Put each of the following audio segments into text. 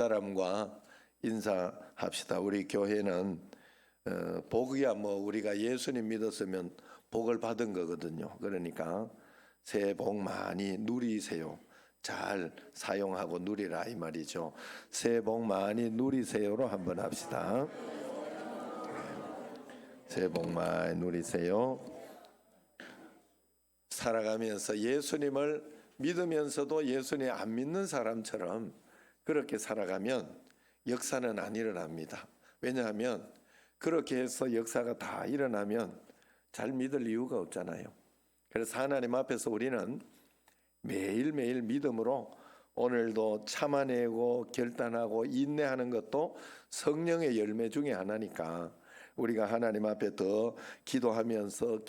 사람과 인사합시다. 우리 교회는 복이야 뭐 우리가 예수님 믿었으면 복을 받은 거거든요. 그러니까 새해 복 많이 누리세요. 잘 사용하고 누리라 이 말이죠. 새해 복 많이 누리세요로 한번 합시다. 새해 복 많이 누리세요. 살아가면서 예수님을 믿으면서도 예수님 안 믿는 사람처럼 그렇게 살아가면 역사는 안 일어납니다. 왜냐하면 그렇게 해서 역사가 다 일어나면 잘 믿을 이유가 없잖아요. 그래서 하나님 앞에서 우리는 매일매일 믿음으로 오늘도 참아내고 결단하고 인내하는 것도 성령의 열매 중에 하나니까 우리가 하나님 앞에 더 기도하면서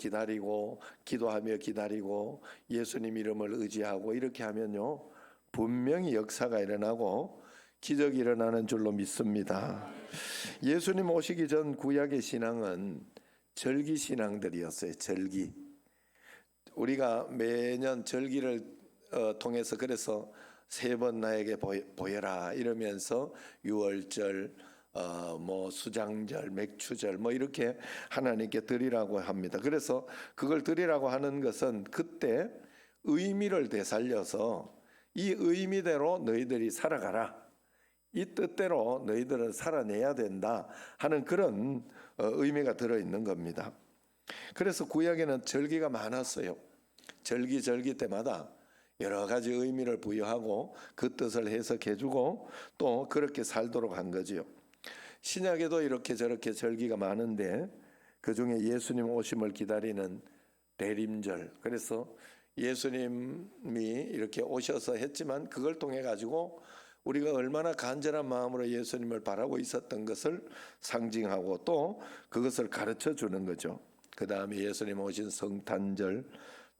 기도하며 기다리고 예수님 이름을 의지하고 이렇게 하면요 분명히 역사가 일어나고 기적이 일어나는 줄로 믿습니다. 예수님 오시기 전 구약의 신앙은 절기 신앙들이었어요. 절기. 우리가 매년 절기를 통해서 그래서 세 번 나에게 보여라 이러면서 유월절, 뭐 수장절, 맥추절 뭐 이렇게 하나님께 드리라고 합니다. 그래서 그걸 드리라고 하는 것은 그때 의미를 되살려서 이 의미대로 너희들이 살아가라. 이 뜻대로 너희들은 살아내야 된다 하는 그런 의미가 들어있는 겁니다. 그래서 구약에는 절기가 많았어요. 절기 때마다 여러 가지 의미를 부여하고 그 뜻을 해석해주고 또 그렇게 살도록 한 거지요. 신약에도 이렇게 저렇게 절기가 많은데 그 중에 예수님 오심을 기다리는 대림절, 그래서 예수님이 이렇게 오셔서 했지만 그걸 통해 가지고 우리가 얼마나 간절한 마음으로 예수님을 바라고 있었던 것을 상징하고 또 그것을 가르쳐 주는 거죠. 그 다음에 예수님 오신 성탄절,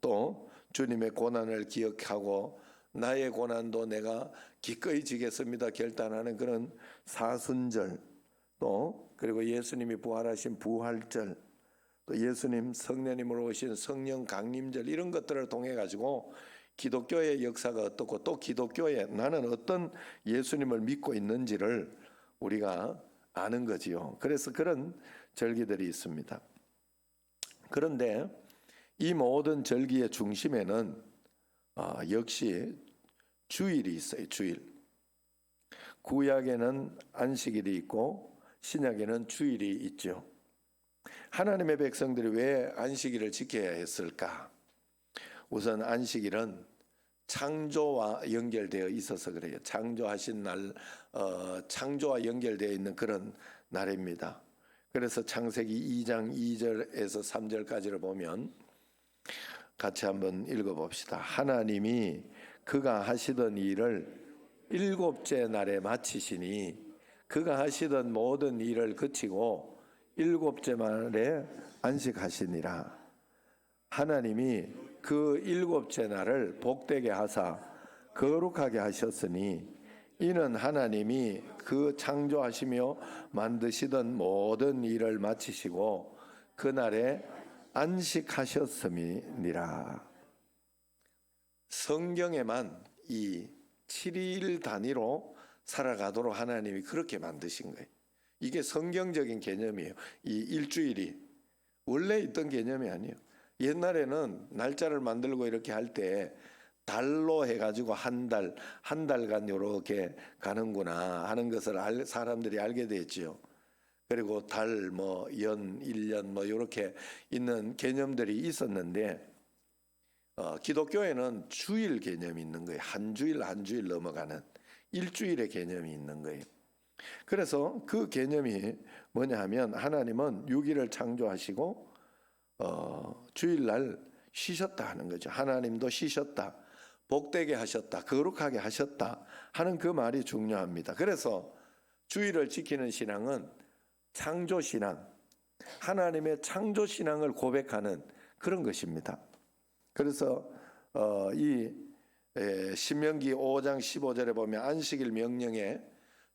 또 주님의 고난을 기억하고 나의 고난도 내가 기꺼이 지겠습니다 결단하는 그런 사순절, 또 그리고 예수님이 부활하신 부활절, 또 예수님 성령님으로 오신 성령 강림절, 이런 것들을 통해 가지고 기독교의 역사가 어떻고 또 기독교에 나는 어떤 예수님을 믿고 있는지를 우리가 아는 거지요. 그래서 그런 절기들이 있습니다. 그런데 이 모든 절기의 중심에는 역시 주일이 있어요. 주일. 구약에는 안식일이 있고 신약에는 주일이 있죠. 하나님의 백성들이 왜 안식일을 지켜야 했을까? 우선 안식일은 창조와 연결되어 있어서 그래요. 창조하신 날, 창조와 연결되어 있는 그런 날입니다. 그래서 창세기 2장 2절에서 3절까지를 보면 같이 한번 읽어봅시다. 하나님이 그가 하시던 일을 일곱째 날에 마치시니 그가 하시던 모든 일을 그치고 일곱째 날에 안식하시니라. 하나님이 그 일곱째 날을 복되게 하사 거룩하게 하셨으니 이는 하나님이 그 창조하시며 만드시던 모든 일을 마치시고 그날에 안식하셨음이니라. 성경에만 이 7일 단위로 살아가도록 하나님이 그렇게 만드신 거예요. 이게 성경적인 개념이에요. 이 일주일이 원래 있던 개념이 아니에요. 옛날에는 날짜를 만들고 이렇게 할 때 달로 해가지고 한 달간 이렇게 가는구나 하는 것을 사람들이 알게 됐지요. 그리고 달, 뭐 연, 1년 뭐 이렇게 있는 개념들이 있었는데 기독교에는 주일 개념이 있는 거예요. 한 주일 넘어가는 일주일의 개념이 있는 거예요. 그래서 그 개념이 뭐냐 하면 하나님은 6일을 창조하시고 주일날 쉬셨다 하는 거죠. 하나님도 쉬셨다, 복되게 하셨다, 거룩하게 하셨다 하는 그 말이 중요합니다. 그래서 주일을 지키는 신앙은 창조신앙, 하나님의 창조신앙을 고백하는 그런 것입니다. 그래서 이 신명기 5장 15절에 보면 안식일 명령에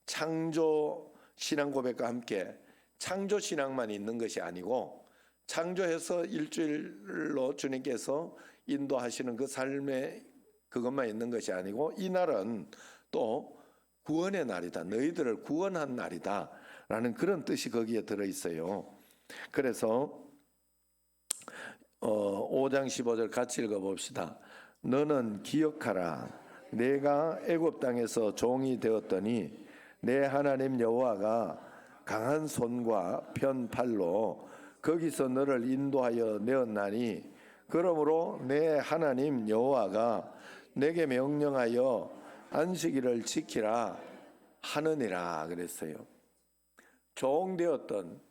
창조신앙 고백과 함께 창조신앙만 있는 것이 아니고 창조해서 일주일로 주님께서 인도하시는 그 삶의 그것만 있는 것이 아니고 이날은 또 구원의 날이다. 너희들을 구원한 날이다. 라는 그런 뜻이 거기에 들어있어요. 그래서 5장 15절 같이 읽어봅시다. 너는 기억하라. 내가 애굽 땅에서 종이 되었더니 내 하나님 여호와가 강한 손과 편 팔로 거기서 너를 인도하여 내었나니 그러므로 내 하나님 여호와가 내게 명령하여 안식일을 지키라 하느니라 그랬어요. 종되었던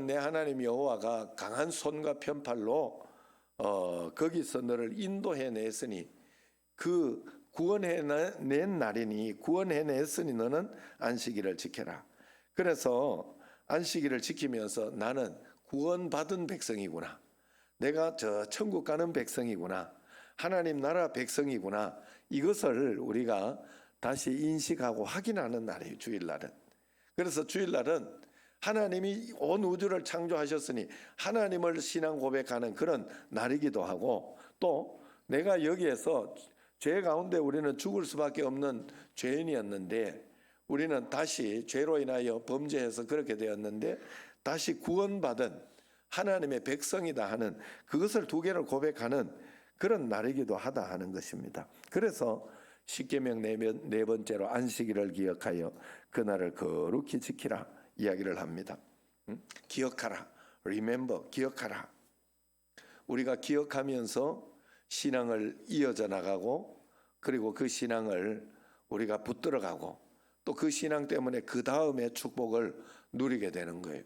내 하나님 여호와가 강한 손과 편팔로 거기서 너를 인도해냈으니 그 구원해낸 날이니 구원해냈으니 너는 안식일을 지켜라. 그래서 안식일을 지키면서 나는 구원받은 백성이구나. 내가 저 천국 가는 백성이구나. 하나님 나라 백성이구나. 이것을 우리가 다시 인식하고 확인하는 날이에요. 주일날은. 그래서 주일날은 하나님이 온 우주를 창조하셨으니 하나님을 신앙 고백하는 그런 날이기도 하고 또 내가 여기에서 죄 가운데 우리는 죽을 수밖에 없는 죄인이었는데 우리는 다시 죄로 인하여 범죄해서 그렇게 되었는데 다시 구원받은 하나님의 백성이다 하는 그것을 두 개를 고백하는 그런 날이기도 하다 하는 것입니다. 그래서 십계명 네 번째로 안식일을 기억하여 그날을 거룩히 지키라 이야기를 합니다. 기억하라, remember, 기억하라. 우리가 기억하면서 신앙을 이어져 나가고 그리고 그 신앙을 우리가 붙들어가고 또 그 신앙 때문에 그 다음에 축복을 누리게 되는 거예요.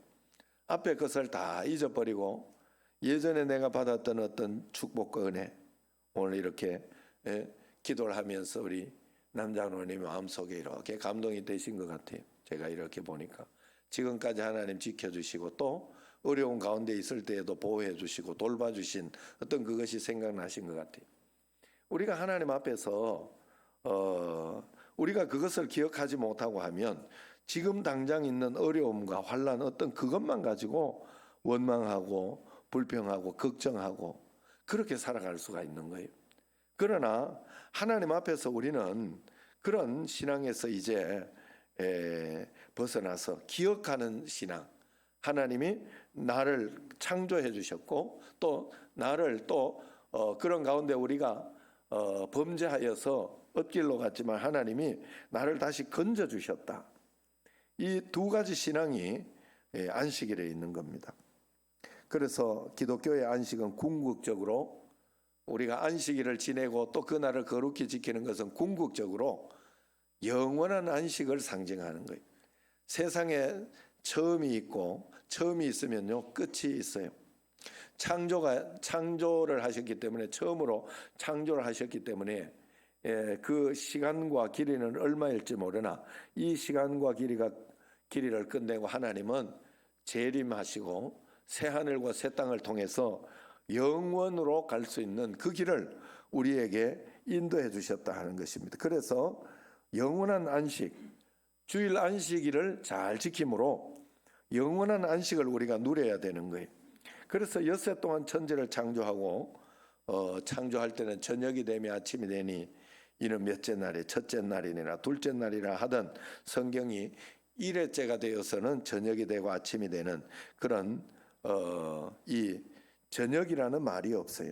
앞에 것을 다 잊어버리고 예전에 내가 받았던 어떤 축복과 은혜 오늘 이렇게 기도를 하면서 우리 남자노님 마음속에 이렇게 감동이 되신 것 같아요. 제가 이렇게 보니까 지금까지 하나님 지켜주시고 또 어려운 가운데 있을 때에도 보호해 주시고 돌봐주신 어떤 그것이 생각나신 것 같아요. 우리가 하나님 앞에서 우리가 그것을 기억하지 못하고 하면 지금 당장 있는 어려움과 환난 어떤 그것만 가지고 원망하고 불평하고 걱정하고 그렇게 살아갈 수가 있는 거예요. 그러나 하나님 앞에서 우리는 그런 신앙에서 이제 벗어나서 기억하는 신앙, 하나님이 나를 창조해 주셨고 또 나를 또 그런 가운데 우리가 범죄하여서 엇길로 갔지만 하나님이 나를 다시 건져 주셨다. 이 두 가지 신앙이 안식일에 있는 겁니다. 그래서 기독교의 안식은 궁극적으로 우리가 안식일을 지내고 또 그날을 거룩히 지키는 것은 궁극적으로 영원한 안식을 상징하는 거예요. 세상에 처음이 있고 처음이 있으면요 끝이 있어요. 창조를 하셨기 때문에 처음으로 창조를 하셨기 때문에 그 시간과 길이는 얼마일지 모르나 이 시간과 길이를 끝내고 하나님은 재림하시고 새 하늘과 새 땅을 통해서 영원으로 갈 수 있는 그 길을 우리에게 인도해 주셨다 하는 것입니다. 그래서 영원한 안식, 주일 안식일을 잘 지킴으로 영원한 안식을 우리가 누려야 되는 거예요. 그래서 엿새 동안 천지를 창조하고 창조할 때는 저녁이 되며 아침이 되니 이는 몇째 날이 첫째 날이니라 둘째 날이라 하던 성경이 일회째가 되어서는 저녁이 되고 아침이 되는 그런 이 저녁이라는 말이 없어요.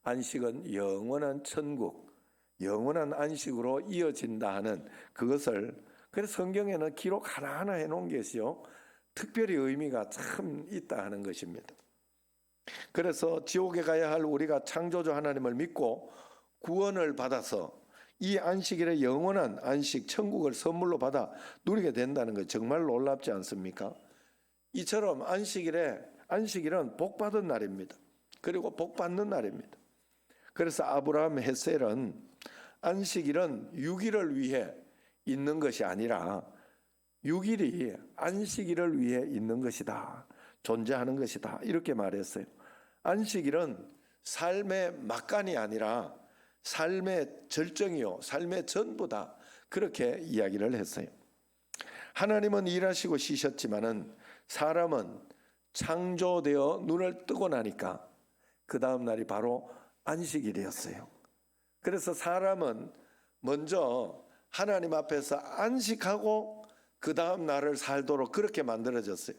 안식은 영원한 천국, 영원한 안식으로 이어진다 하는 그것을 그래서 성경에는 기록 하나하나 해놓은 것이요 특별히 의미가 참 있다 하는 것입니다. 그래서 지옥에 가야 할 우리가 창조주 하나님을 믿고 구원을 받아서 이 안식일의 영원한 안식 천국을 선물로 받아 누리게 된다는 것 정말 놀랍지 않습니까? 이처럼 안식일은 복받은 날입니다. 그리고 복받는 날입니다. 그래서 아브라함 헷셀은 안식일은 6일을 위해 있는 것이 아니라 6일이 안식일을 위해 있는 것이다. 존재하는 것이다. 이렇게 말했어요. 안식일은 삶의 막간이 아니라 삶의 절정이요 삶의 전부다. 그렇게 이야기를 했어요. 하나님은 일하시고 쉬셨지만은 사람은 창조되어 눈을 뜨고 나니까 그 다음 날이 바로 안식일이었어요. 그래서 사람은 먼저 하나님 앞에서 안식하고 그 다음 날을 살도록 그렇게 만들어졌어요.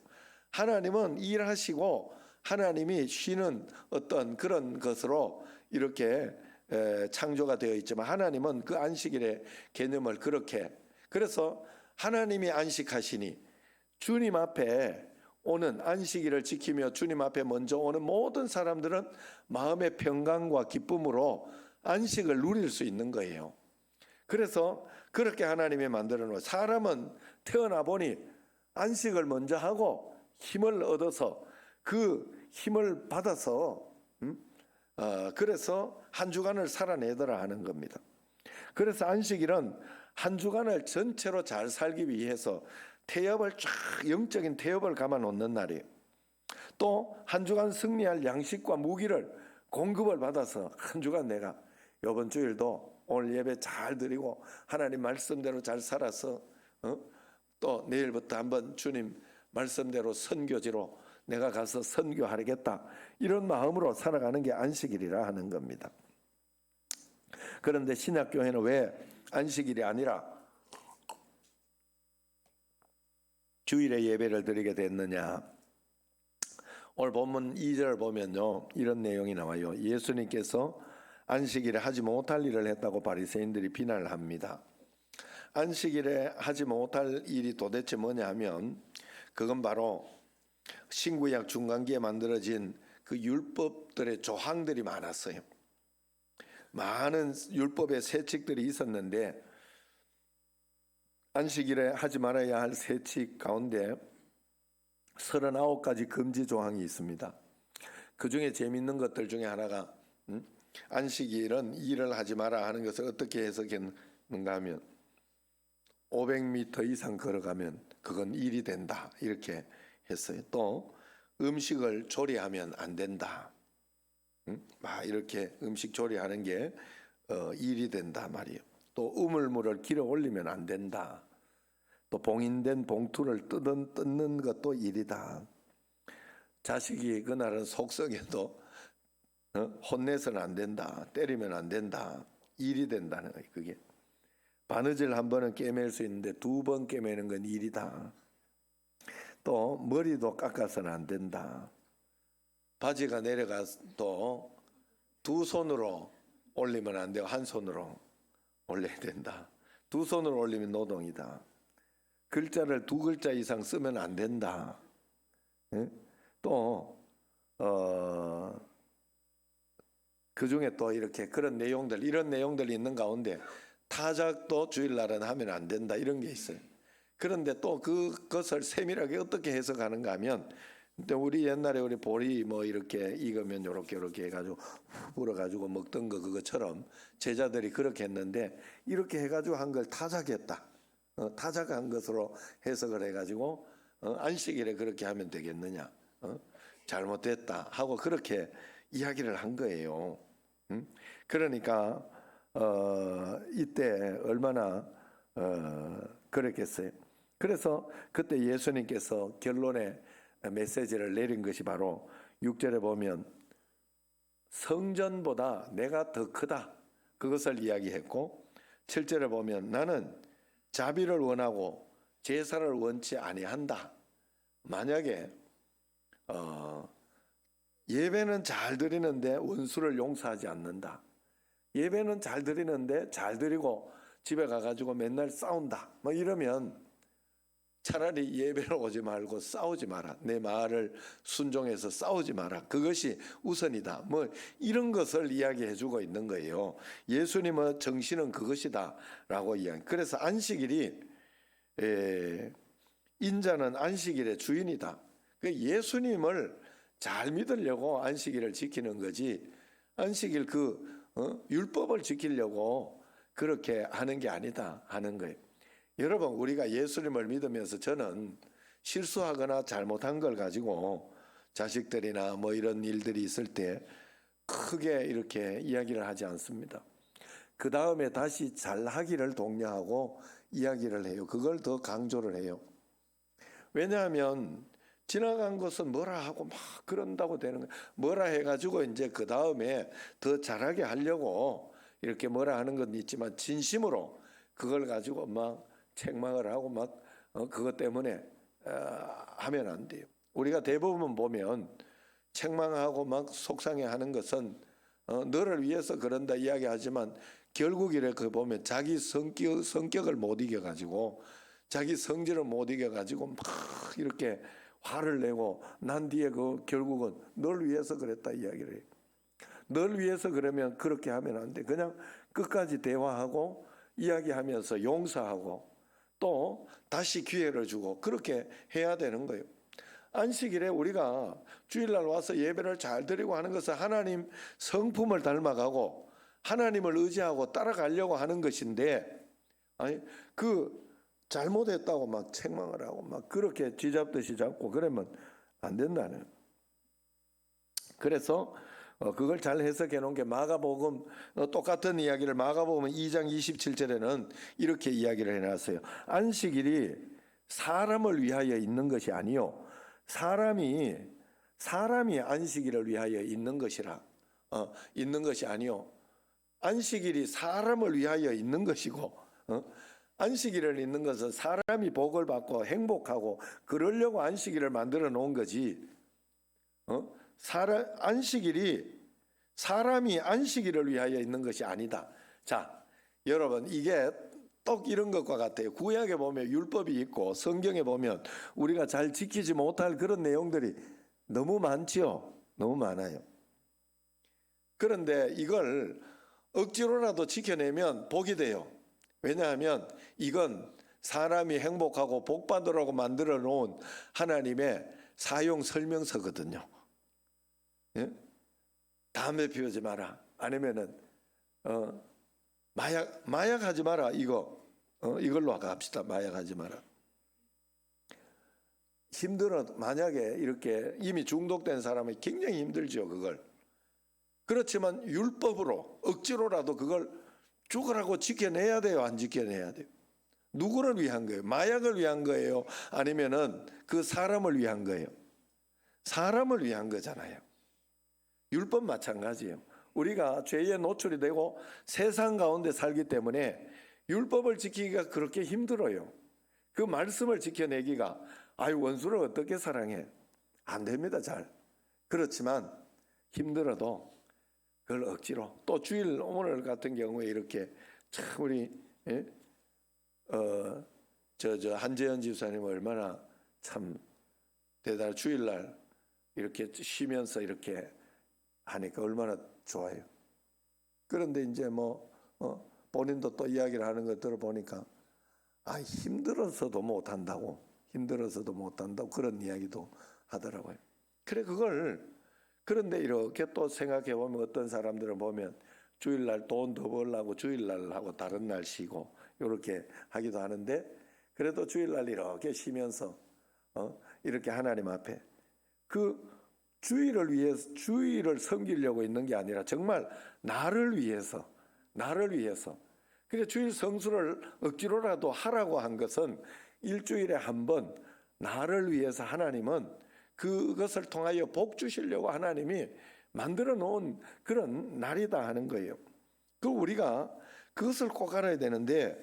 하나님은 일하시고 하나님이 쉬는 어떤 그런 것으로 이렇게 창조가 되어 있지만, 하나님은 그 안식일의 개념을 그렇게, 그래서 하나님이 안식하시니 주님 앞에 오는, 안식일을 지키며 주님 앞에 먼저 오는 모든 사람들은 마음의 평강과 기쁨으로 안식을 누릴 수 있는 거예요. 그래서 그렇게 하나님이 만들어 놓은, 사람은 태어나 보니 안식을 먼저 하고 힘을 얻어서 그 힘을 받아서 그래서 한 주간을 살아내더라 하는 겁니다. 그래서 안식일은 한 주간을 전체로 잘 살기 위해서 태엽을 쫙, 영적인 태엽을 감아 놓는 날이에요. 또 한 주간 승리할 양식과 무기를 공급을 받아서 한 주간 내가 이번 주일도 오늘 예배 잘 드리고 하나님 말씀대로 잘 살아서 또 내일부터 한번 주님 말씀대로 선교지로 내가 가서 선교하겠다, 이런 마음으로 살아가는 게 안식일이라 하는 겁니다. 그런데 신약교회는 왜 안식일이 아니라 주일에 예배를 드리게 됐느냐? 오늘 본문 2절 보면요, 이런 내용이 나와요. 예수님께서 안식일에 하지 못할 일을 했다고 바리새인들이 비난을 합니다. 안식일에 하지 못할 일이 도대체 뭐냐 하면, 그건 바로 신구약 중간기에 만들어진 그 율법들의 조항들이 많았어요. 많은 율법의 세칙들이 있었는데, 안식일에 하지 말아야 할 세칙 가운데 39가지 금지 조항이 있습니다. 그 중에 재미있는 것들 중에 하나가 안식일은 일을 하지 마라 하는 것을 어떻게 해석했는가 하면, 500m 이상 걸어가면 그건 일이 된다, 이렇게 했어요. 또 음식을 조리하면 안 된다, 이렇게 음식 조리하는 게 일이 된다 말이에요. 또 우물물을 길어 올리면 안 된다. 또 봉인된 봉투를 뜯는 것도 일이다. 자식이 그날은 속썩여도 혼내서는 안 된다, 때리면 안 된다, 일이 된다는 거예요. 그게 바느질 한 번은 꿰맬 수 있는데 2번 꿰매는 건 일이다. 또 머리도 깎아서는 안 된다. 바지가 내려가도 2손으로 올리면 안 되고 한 손으로 올려야 된다. 2손으로 올리면 노동이다. 글자를 2글자 이상 쓰면 안 된다. 또 그 중에 또 이렇게 그런 내용들, 이런 내용들이 있는 가운데 타작도 주일날은 하면 안 된다, 이런 게 있어요. 그런데 또 그것을 세밀하게 어떻게 해석하는가 하면, 우리 옛날에 우리 보리 뭐 이렇게 익으면 요렇게 해가지고 불어가지고 먹던 그것처럼 제자들이 그렇게 했는데, 이렇게 해가지고 한 걸 타작했다, 타작한 것으로 해석을 해가지고 안식일에 그렇게 하면 되겠느냐, 잘못됐다 하고 그렇게 이야기를 한 거예요. 그러니까 이때 얼마나 그랬겠어요. 그래서 그때 예수님께서 결론의 메시지를 내린 것이 바로 6절에 보면 성전보다 내가 더 크다, 그것을 이야기했고, 7절에 보면 나는 자비를 원하고 제사를 원치 아니한다. 만약에 예배는 잘 드리는데 원수를 용서하지 않는다, 예배는 잘 드리는데 잘 드리고 집에 가가지고 맨날 싸운다, 뭐 이러면 차라리 예배를 오지 말고 싸우지 마라, 내 말을 순종해서 싸우지 마라, 그것이 우선이다, 뭐 이런 것을 이야기해 주고 있는 거예요. 예수님의 정신은 그것이다 라고 이야기. 그래서 안식일이 인자는 안식일의 주인이다, 예수님을 잘 믿으려고 안식일을 지키는 거지, 안식일 율법을 지키려고 그렇게 하는 게 아니다 하는 거예요. 여러분, 우리가 예수님을 믿으면서 저는 실수하거나 잘못한 걸 가지고 자식들이나 뭐 이런 일들이 있을 때 크게 이렇게 이야기를 하지 않습니다. 그 다음에 다시 잘하기를 독려하고 이야기를 해요. 그걸 더 강조를 해요. 왜냐하면 지나간 것은 뭐라 하고 막 그런다고 되는 거예요. 뭐라 해가지고 이제 그 다음에 더 잘하게 하려고 이렇게 뭐라 하는 건 있지만, 진심으로 그걸 가지고 막 책망을 하고 막 그것 때문에 하면 안 돼요. 우리가 대부분 보면 책망하고 막 속상해하는 것은 너를 위해서 그런다 이야기하지만 결국 이렇게 보면 자기 성격을 못 이겨가지고 자기 성질을 못 이겨가지고 막 이렇게 화를 내고 난 뒤에 결국은 널 위해서 그랬다 이야기를 해요. 널 위해서 그러면 그렇게 하면 안 돼. 그냥 끝까지 대화하고 이야기하면서 용서하고 또 다시 기회를 주고 그렇게 해야 되는 거예요. 안식일에 우리가 주일날 와서 예배를 잘 드리고 하는 것은 하나님 성품을 닮아가고 하나님을 의지하고 따라가려고 하는 것인데, 아니 잘못했다고 막 책망을 하고 막 그렇게 쥐잡듯이 잡고 그러면 안 된다는. 그래서 그걸 잘 해석해 놓은 게 마가복음 똑같은 이야기를 마가복음 2장 27절에는 이렇게 이야기를 해놨어요. 안식일이 사람을 위하여 있는 것이 아니요 사람이 안식일을 위하여 있는 것이라 있는 것이 아니요 안식일이 사람을 위하여 있는 것이고 안식일을 있는 것은 사람이 복을 받고 행복하고 그러려고 안식일을 만들어 놓은 거지. 안식일이 사람이 안식일을 위하여 있는 것이 아니다. 자, 여러분 이게 똑 이런 것과 같아요. 구약에 보면 율법이 있고 성경에 보면 우리가 잘 지키지 못할 그런 내용들이 너무 많지요. 너무 많아요. 그런데 이걸 억지로라도 지켜내면 복이 돼요. 왜냐하면 이건 사람이 행복하고 복 받으라고 만들어 놓은 하나님의 사용 설명서거든요. 예? 담배 피우지 마라. 아니면은 마약하지 마라. 이걸로 갑시다. 마약하지 마라. 힘들어. 만약에 이렇게 이미 중독된 사람이 굉장히 힘들죠. 그걸. 그렇지만 율법으로 억지로라도 그걸 죽으라고 지켜내야 돼요? 안 지켜내야 돼요? 누구를 위한 거예요? 마약을 위한 거예요? 아니면은 그 사람을 위한 거예요? 사람을 위한 거잖아요. 율법 마찬가지예요. 우리가 죄에 노출이 되고 세상 가운데 살기 때문에 율법을 지키기가 그렇게 힘들어요. 그 말씀을 지켜내기가 원수를 어떻게 사랑해? 안 됩니다. 잘. 그렇지만 힘들어도 그걸 억지로 또 주일 오늘 같은 경우에 이렇게 참 우리 한재현 집사님 얼마나 참 대단한 주일날 이렇게 쉬면서 이렇게 하니까 얼마나 좋아요. 그런데 이제 본인도 또 이야기를 하는 것 들어보니까 힘들어서도 못한다고 그런 이야기도 하더라고요. 그런데 이렇게 또 생각해 보면 어떤 사람들은 보면 주일날 돈 더 벌려고 주일날 하고 다른 날 쉬고 이렇게 하기도 하는데 그래도 주일날 이렇게 쉬면서 이렇게 하나님 앞에 주일을 섬기려고 있는 게 아니라 정말 나를 위해서 그래서 주일 성수를 억지로라도 하라고 한 것은 일주일에 한 번 나를 위해서 하나님은 그것을 통하여 복 주시려고 하나님이 만들어 놓은 그런 날이다 하는 거예요. 우리가 그것을 꼭 알아야 되는데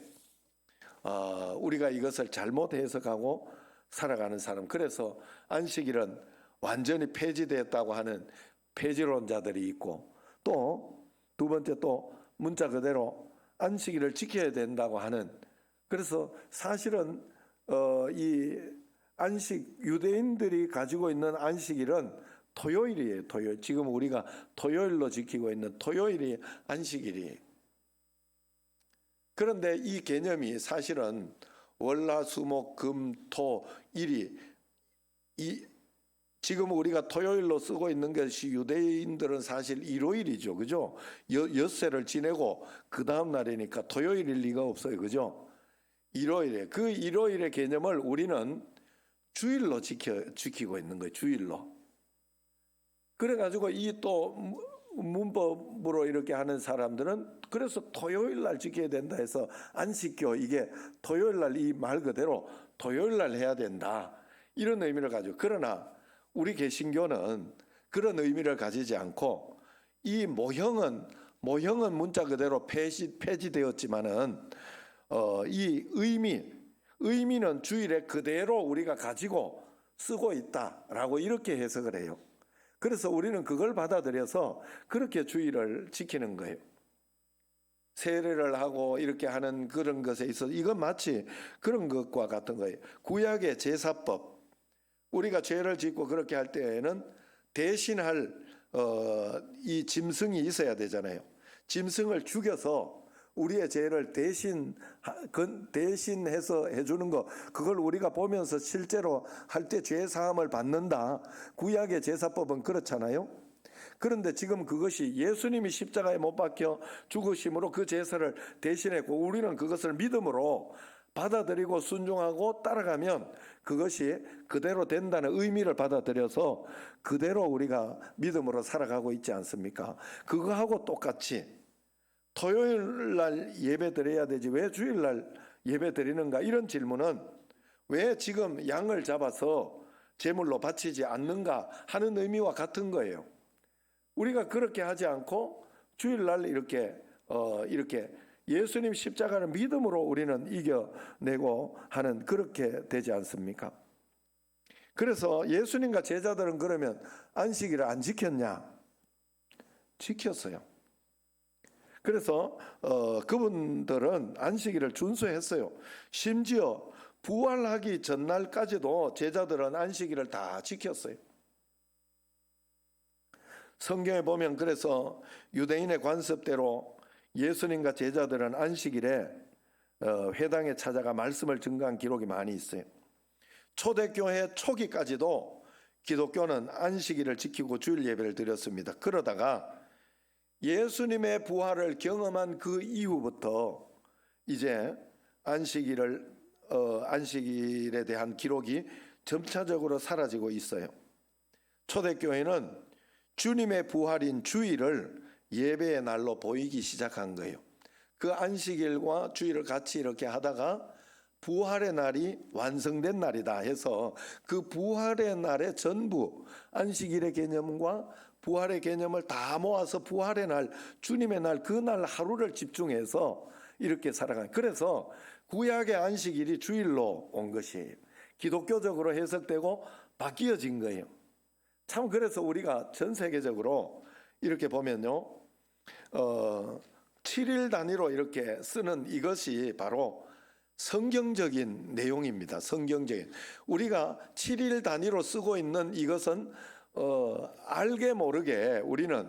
우리가 이것을 잘못 해석하고 살아가는 사람. 그래서 안식일은 완전히 폐지되었다고 하는 폐지론자들이 있고 또 두 번째 또 문자 그대로 안식일을 지켜야 된다고 하는 그래서 사실은 이 유대인들이 가지고 있는 안식일은 토요일이에요. 토요일. 지금 우리가 토요일로 지키고 있는 토요일이 안식일이에요. 그런데 이 개념이 사실은 월화수목금토일이 지금 우리가 토요일로 쓰고 있는 것이 유대인들은 사실 일요일이죠. 그죠? 엿새를 지내고 그 다음 날이니까 토요일일 리가 없어요. 그죠? 일요일에 그 일요일의 개념을 우리는 주일로 지키고 있는 거예요. 주일로. 그래가지고 이 또 문법으로 이렇게 하는 사람들은 그래서 토요일 날 지켜야 된다 해서 안식교 이게 토요일 날 이 말 그대로 토요일 날 해야 된다. 이런 의미를 가지고 그러나 우리 개신교는 그런 의미를 가지지 않고 이 모형은 문자 그대로 폐지되었지만은 이 의미는 주일에 그대로 우리가 가지고 쓰고 있다라고 이렇게 해석을 해요. 그래서 우리는 그걸 받아들여서 그렇게 주일을 지키는 거예요. 세례를 하고 이렇게 하는 그런 것에 있어서 이건 마치 그런 것과 같은 거예요. 구약의 제사법, 우리가 죄를 짓고 그렇게 할 때에는 대신할 이 짐승이 있어야 되잖아요. 짐승을 죽여서 우리의 죄를 대신해서 해주는 거, 그걸 우리가 보면서 실제로 할 때 죄 사함을 받는다. 구약의 제사법은 그렇잖아요. 그런데 지금 그것이 예수님이 십자가에 못 박혀 죽으심으로 그 제사를 대신했고, 우리는 그것을 믿음으로 받아들이고 순종하고 따라가면 그것이 그대로 된다는 의미를 받아들여서 그대로 우리가 믿음으로 살아가고 있지 않습니까? 그거하고 똑같이 토요일 날 예배 드려야 되지 왜 주일 날 예배 드리는가, 이런 질문은 왜 지금 양을 잡아서 제물로 바치지 않는가 하는 의미와 같은 거예요. 우리가 그렇게 하지 않고 주일날 이렇게 예수님 십자가를 믿음으로 우리는 이겨내고 하는, 그렇게 되지 않습니까? 그래서 예수님과 제자들은 그러면 안식일을 안 지켰냐? 지켰어요. 그래서 그분들은 안식일을 준수했어요. 심지어 부활하기 전날까지도 제자들은 안식일을 다 지켰어요. 성경에 보면 그래서 유대인의 관습대로 예수님과 제자들은 안식일에 회당에 찾아가 말씀을 증거한 기록이 많이 있어요. 초대교회 초기까지도 기독교는 안식일을 지키고 주일 예배를 드렸습니다. 그러다가 예수님의 부활을 경험한 그 이후부터 이제 안식일에 대한 기록이 점차적으로 사라지고 있어요. 초대교회는 주님의 부활인 주일을 예배의 날로 보이기 시작한 거예요. 그 안식일과 주일을 같이 이렇게 하다가 부활의 날이 완성된 날이다 해서 그 부활의 날에 전부 안식일의 개념과 부활의 개념을 다 모아서 부활의 날, 주님의 날, 그 날 하루를 집중해서 이렇게 살아가요. 그래서 구약의 안식일이 주일로 온 것이에요. 기독교적으로 해석되고 바뀌어진 거예요. 참, 그래서 우리가 전 세계적으로 이렇게 보면요, 7일 단위로 이렇게 쓰는 이것이 바로 성경적인 내용입니다. 성경적인, 우리가 7일 단위로 쓰고 있는 이것은 알게 모르게 우리는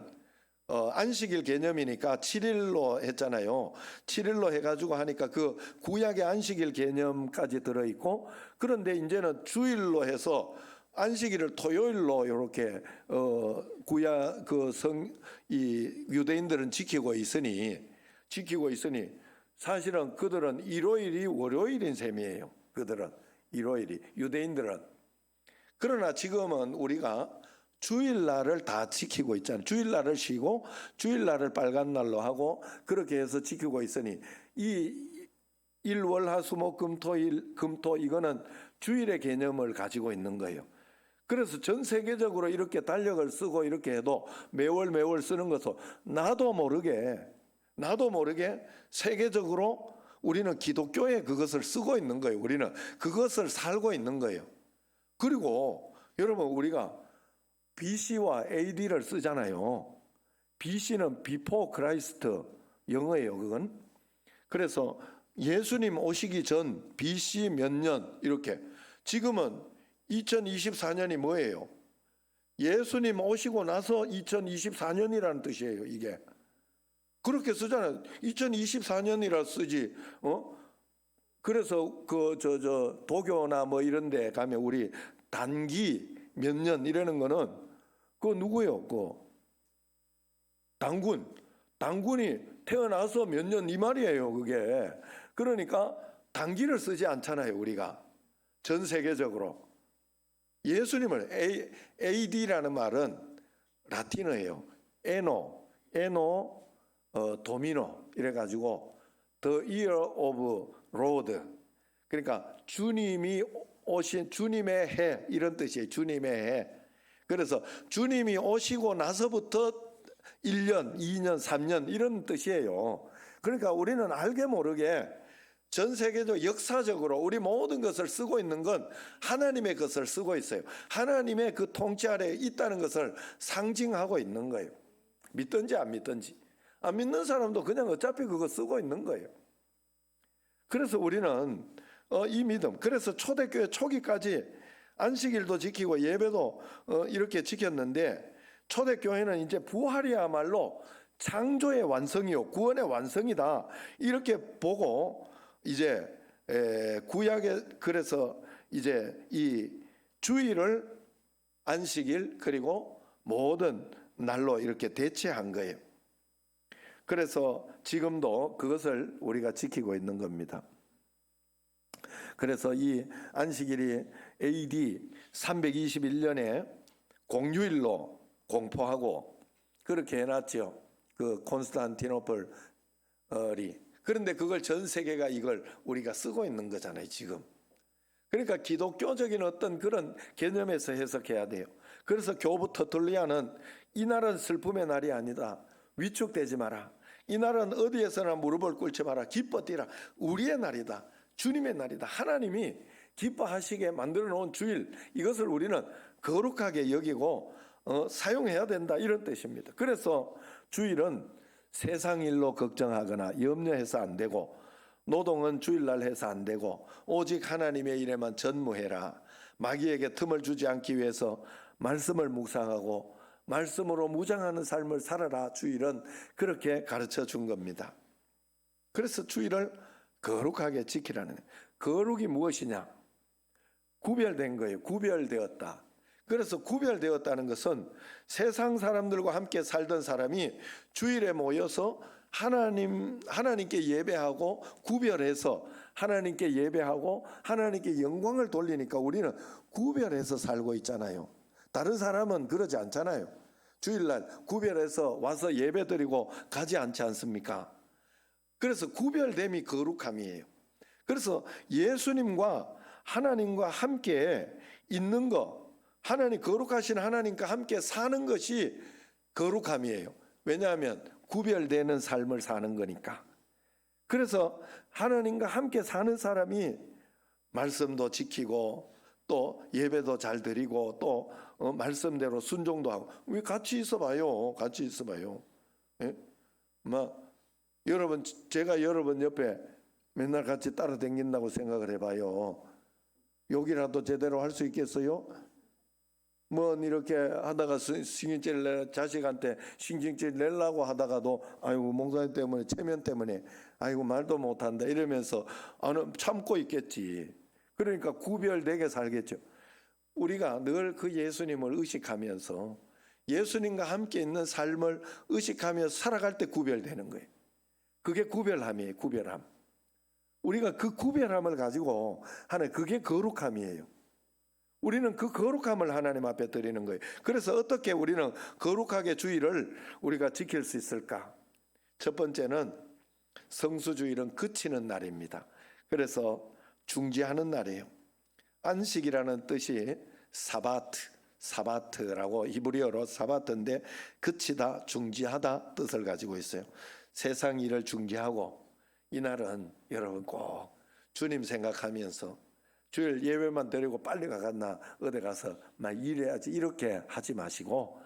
안식일 개념이니까 7일로 했잖아요. 7일로 해가지고 하니까 그 구약의 안식일 개념까지 들어있고, 그런데 이제는 주일로 해서 안식일을 토요일로 이렇게 구약 이 유대인들은 지키고 있으니 사실은 그들은 일요일이 월요일인 셈이에요. 그들은 일요일이, 유대인들은. 그러나 지금은 우리가 주일날을 다 지키고 있잖아요. 주일날을 쉬고 주일날을 빨간 날로 하고 그렇게 해서 지키고 있으니 이 일월화수목금토 이거는 주일의 개념을 가지고 있는 거예요. 그래서 전 세계적으로 이렇게 달력을 쓰고 이렇게 해도 매월 쓰는 것은 나도 모르게 세계적으로 우리는 기독교에 그것을 쓰고 있는 거예요. 우리는 그것을 살고 있는 거예요. 그리고 여러분, 우리가 BC와 AD를 쓰잖아요. BC는 Before Christ, 영어예요, 그건. 그래서 예수님 오시기 전 BC 몇 년, 이렇게. 지금은 2024년이 뭐예요? 예수님 오시고 나서 2024년이라는 뜻이에요, 이게. 그렇게 쓰잖아요. 2024년이라 쓰지. 그래서 도교나 뭐 이런 데 가면 우리 단기 몇 년 이러는 거는 그거 누구예요? 당군이 태어나서 몇 년 이 말이에요, 그게. 그러니까 단기를 쓰지 않잖아요, 우리가. 전 세계적으로. 예수님을 AD라는 말은 라틴어예요. 에노 도미노 이래가지고 The Year of Lord. 그러니까 주님이 오신, 주님의 해, 이런 뜻이에요. 주님의 해. 그래서 주님이 오시고 나서부터 1년, 2년, 3년 이런 뜻이에요. 그러니까 우리는 알게 모르게 전 세계적 역사적으로 우리 모든 것을 쓰고 있는 건 하나님의 것을 쓰고 있어요. 하나님의 그 통치 아래에 있다는 것을 상징하고 있는 거예요. 믿든지 안 믿든지. 안 믿는 사람도 그냥 어차피 그거 쓰고 있는 거예요. 그래서 우리는 이 믿음, 그래서 초대교회 초기까지 안식일도 지키고 예배도 이렇게 지켰는데, 초대교회는 이제 부활이야말로 창조의 완성이요 구원의 완성이다 이렇게 보고, 이제 구약에 그래서 이제 이 주일을 안식일 그리고 모든 날로 이렇게 대체한 거예요. 그래서 지금도 그것을 우리가 지키고 있는 겁니다. 그래서 이 안식일이 AD 321년에 공휴일로 공포하고 그렇게 해놨죠. 그 콘스탄티노플이. 그런데 그걸 전 세계가 이걸 우리가 쓰고 있는 거잖아요, 지금. 그러니까 기독교적인 어떤 그런 개념에서 해석해야 돼요. 그래서 교부 터툴리아는 이날은 슬픔의 날이 아니다. 위축되지 마라. 이날은 어디에서나 무릎을 꿇지 마라. 기뻐 뛰라. 우리의 날이다. 주님의 날이다. 하나님이 기뻐하시게 만들어 놓은 주일, 이것을 우리는 거룩하게 여기고 사용해야 된다, 이런 뜻입니다. 그래서 주일은 세상 일로 걱정하거나 염려해서 안 되고, 노동은 주일날 해서 안 되고, 오직 하나님의 일에만 전무해라. 마귀에게 틈을 주지 않기 위해서 말씀을 묵상하고 말씀으로 무장하는 삶을 살아라. 주일은 그렇게 가르쳐 준 겁니다. 그래서 주일을 거룩하게 지키라는 거예요. 거룩이 무엇이냐? 구별된 거예요. 구별되었다. 그래서 구별되었다는 것은 세상 사람들과 함께 살던 사람이 주일에 모여서 하나님께 예배하고 구별해서 하나님께 예배하고 하나님께 영광을 돌리니까 우리는 구별해서 살고 있잖아요. 다른 사람은 그러지 않잖아요. 주일날 구별해서 와서 예배드리고 가지 않지 않습니까? 그래서 구별됨이 거룩함이에요. 그래서 예수님과 하나님과 함께 있는 것, 하나님 거룩하신 하나님과 함께 사는 것이 거룩함이에요. 왜냐하면 구별되는 삶을 사는 거니까. 그래서 하나님과 함께 사는 사람이 말씀도 지키고 또 예배도 잘 드리고 또 말씀대로 순종도 하고. 왜 같이 있어봐요. 같이 있어봐요. 예? 여러분, 제가 여러분 옆에 맨날 같이 따라다닌다고 생각을 해봐요. 욕이라도 제대로 할 수 있겠어요? 이렇게 하다가 신경질 자식한테 신경질 내려고 하다가도 아이고 목사님 때문에 체면 때문에 아이고 말도 못한다 이러면서 참고 있겠지. 그러니까 구별되게 살겠죠. 우리가 늘 그 예수님을 의식하면서 예수님과 함께 있는 삶을 의식하면서 살아갈 때 구별되는 거예요. 그게 구별함이에요. 구별함. 우리가 그 구별함을 가지고 하는, 그게 거룩함이에요. 우리는 그 거룩함을 하나님 앞에 드리는 거예요. 그래서 어떻게 우리는 거룩하게 주일을 우리가 지킬 수 있을까? 첫 번째는 성수주일은 그치는 날입니다. 그래서 중지하는 날이에요. 안식이라는 뜻이 사바트라고 히브리어로 사바트인데 그치다, 중지하다 뜻을 가지고 있어요. 세상 일을 중지하고 이날은 여러분 꼭 주님 생각하면서 주일 예배만 드리고 빨리 가갔나 어디 가서 막 일해야지 이렇게 하지 마시고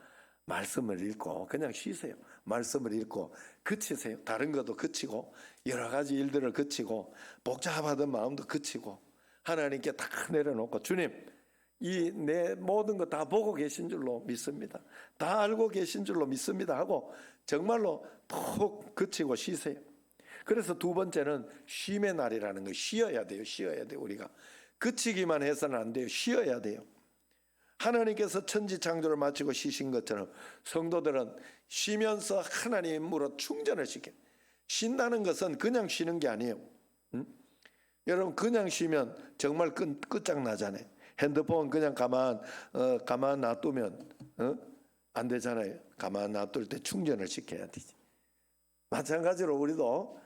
말씀을 읽고 그냥 쉬세요. 말씀을 읽고 그치세요. 다른 것도 그치고 여러 가지 일들을 그치고 복잡하던 마음도 그치고 하나님께 다 내려놓고 주님, 이 내 모든 거 다 보고 계신 줄로 믿습니다. 다 알고 계신 줄로 믿습니다 하고 정말로 푹 그치고 쉬세요. 그래서 두 번째는 쉼의 날이라는 거. 쉬어야 돼요. 쉬어야 돼요. 우리가 그치기만 해서는 안 돼요. 쉬어야 돼요. 하나님께서 천지 창조를 마치고 쉬신 것처럼 성도들은 쉬면서 하나님으로 충전을 시켜요. 쉰다는 것은 그냥 쉬는 게 아니에요. 여러분 그냥 쉬면 정말 끝장나잖아요. 핸드폰 그냥 가만 놔두면 안 되잖아요. 가만 놔둘 때 충전을 시켜야 되지. 마찬가지로 우리도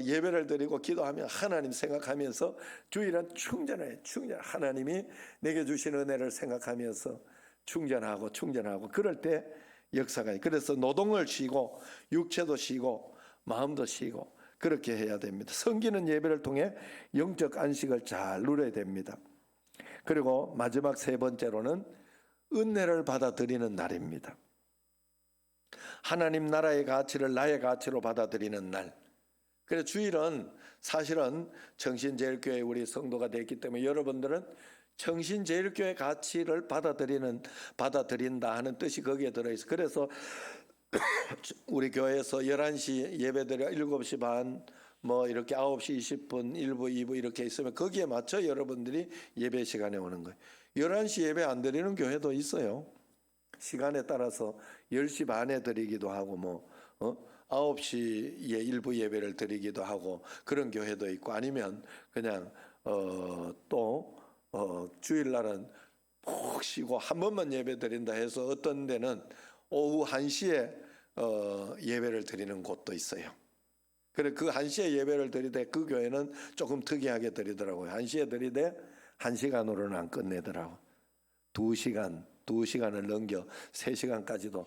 예배를 드리고 기도하며 하나님 생각하면서 주일은 충전해. 하나님이 내게 주신 은혜를 생각하면서 충전하고 그럴 때 역사가. 그래서 노동을 쉬고 육체도 쉬고 마음도 쉬고 그렇게 해야 됩니다. 섬기는 예배를 통해 영적 안식을 잘 누려야 됩니다. 그리고 마지막 세 번째로는 은혜를 받아들이는 날입니다. 하나님 나라의 가치를 나의 가치로 받아들이는 날. 그래서 주일은 사실은 청신제일교회 우리 성도가 됐기 때문에 여러분들은 청신제일교회 가치를 받아들인다 하는 뜻이 거기에 들어있어요. 그래서 우리 교회에서 11시 예배드려 7시 반 뭐 이렇게 9시 20분 1부 2부 이렇게 있으면 거기에 맞춰 여러분들이 예배 시간에 오는 거예요. 11시 예배 안 드리는 교회도 있어요. 시간에 따라서 10시 반에 드리기도 하고 9시에 일부 예배를 드리기도 하고 그런 교회도 있고 아니면 그냥 주일날은 푹 쉬고 한 번만 예배 드린다 해서 어떤 데는 오후 1시에 예배를 드리는 곳도 있어요. 그래 그 1시에 예배를 드리되 그 교회는 조금 특이하게 드리더라고요. 1시에 드리되 1시간으로는 안 끝내더라고. 2시간을 넘겨 3시간까지도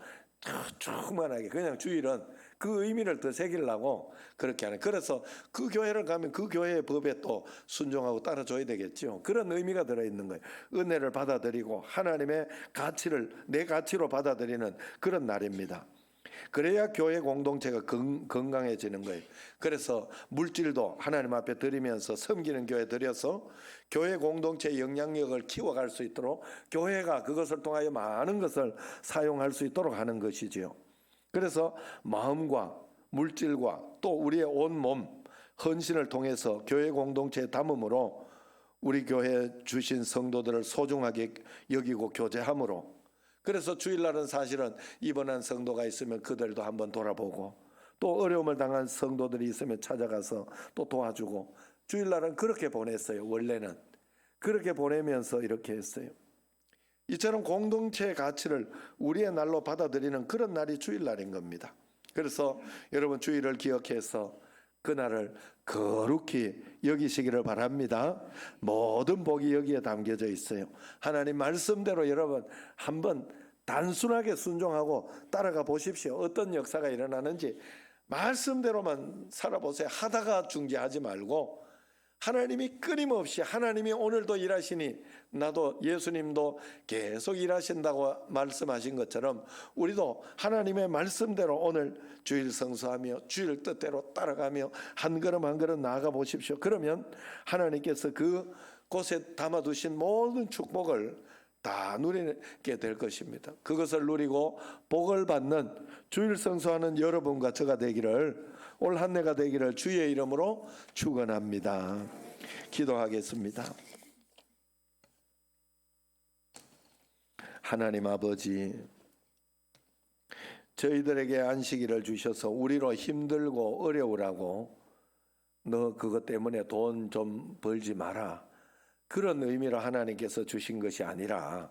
충만하게 그냥 주일은 그 의미를 더 새기려고 그렇게 하는. 그래서 그 교회를 가면 그 교회의 법에 또 순종하고 따라줘야 되겠죠. 그런 의미가 들어있는 거예요. 은혜를 받아들이고 하나님의 가치를 내 가치로 받아들이는 그런 날입니다. 그래야 교회 공동체가 건강해지는 거예요. 그래서 물질도 하나님 앞에 드리면서 섬기는 교회 드려서 교회 공동체의 영향력을 키워갈 수 있도록 교회가 그것을 통하여 많은 것을 사용할 수 있도록 하는 것이지요. 그래서 마음과 물질과 또 우리의 온몸 헌신을 통해서 교회 공동체에 담음으로 우리 교회 주신 성도들을 소중하게 여기고 교제함으로, 그래서 주일날은 사실은 입원한 성도가 있으면 그들도 한번 돌아보고 또 어려움을 당한 성도들이 있으면 찾아가서 또 도와주고, 주일날은 그렇게 보냈어요. 원래는 그렇게 보내면서 이렇게 했어요. 이처럼 공동체의 가치를 우리의 날로 받아들이는 그런 날이 주일날인 겁니다. 그래서 여러분 주일을 기억해서 그날을 거룩히 여기시기를 바랍니다. 모든 복이 여기에 담겨져 있어요. 하나님 말씀대로 여러분 한번 단순하게 순종하고 따라가 보십시오. 어떤 역사가 일어나는지 말씀대로만 살아보세요. 하다가 중지하지 말고 하나님이 끊임없이, 하나님이 오늘도 일하시니 나도 예수님도 계속 일하신다고 말씀하신 것처럼 우리도 하나님의 말씀대로 오늘 주일 성수하며 주일 뜻대로 따라가며 한 걸음 한 걸음 나아가 보십시오. 그러면 하나님께서 그 곳에 담아두신 모든 축복을 다 누리게 될 것입니다. 그것을 누리고 복을 받는 주일 성수하는 여러분과 저가 되기를, 올 한 해가 되기를 주의 이름으로 축원합니다. 기도하겠습니다. 하나님 아버지, 저희들에게 안식일을 주셔서 우리로 힘들고 어려우라고 너 그것 때문에 돈 좀 벌지 마라, 그런 의미로 하나님께서 주신 것이 아니라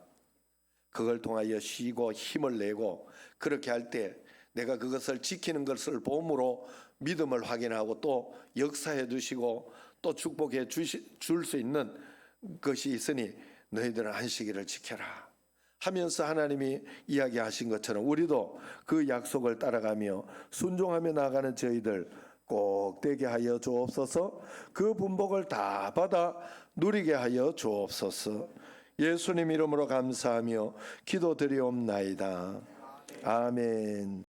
그걸 통하여 쉬고 힘을 내고 그렇게 할 때 내가 그것을 지키는 것을 보므로 믿음을 확인하고 또 역사해 주시고 또 축복해 줄 수 있는 것이 있으니 너희들은 안식일을 지켜라 하면서 하나님이 이야기하신 것처럼 우리도 그 약속을 따라가며 순종하며 나아가는 저희들 꼭 되게 하여 주옵소서. 그 분복을 다 받아 누리게 하여 주옵소서. 예수님 이름으로 감사하며 기도드리옵나이다. 아멘.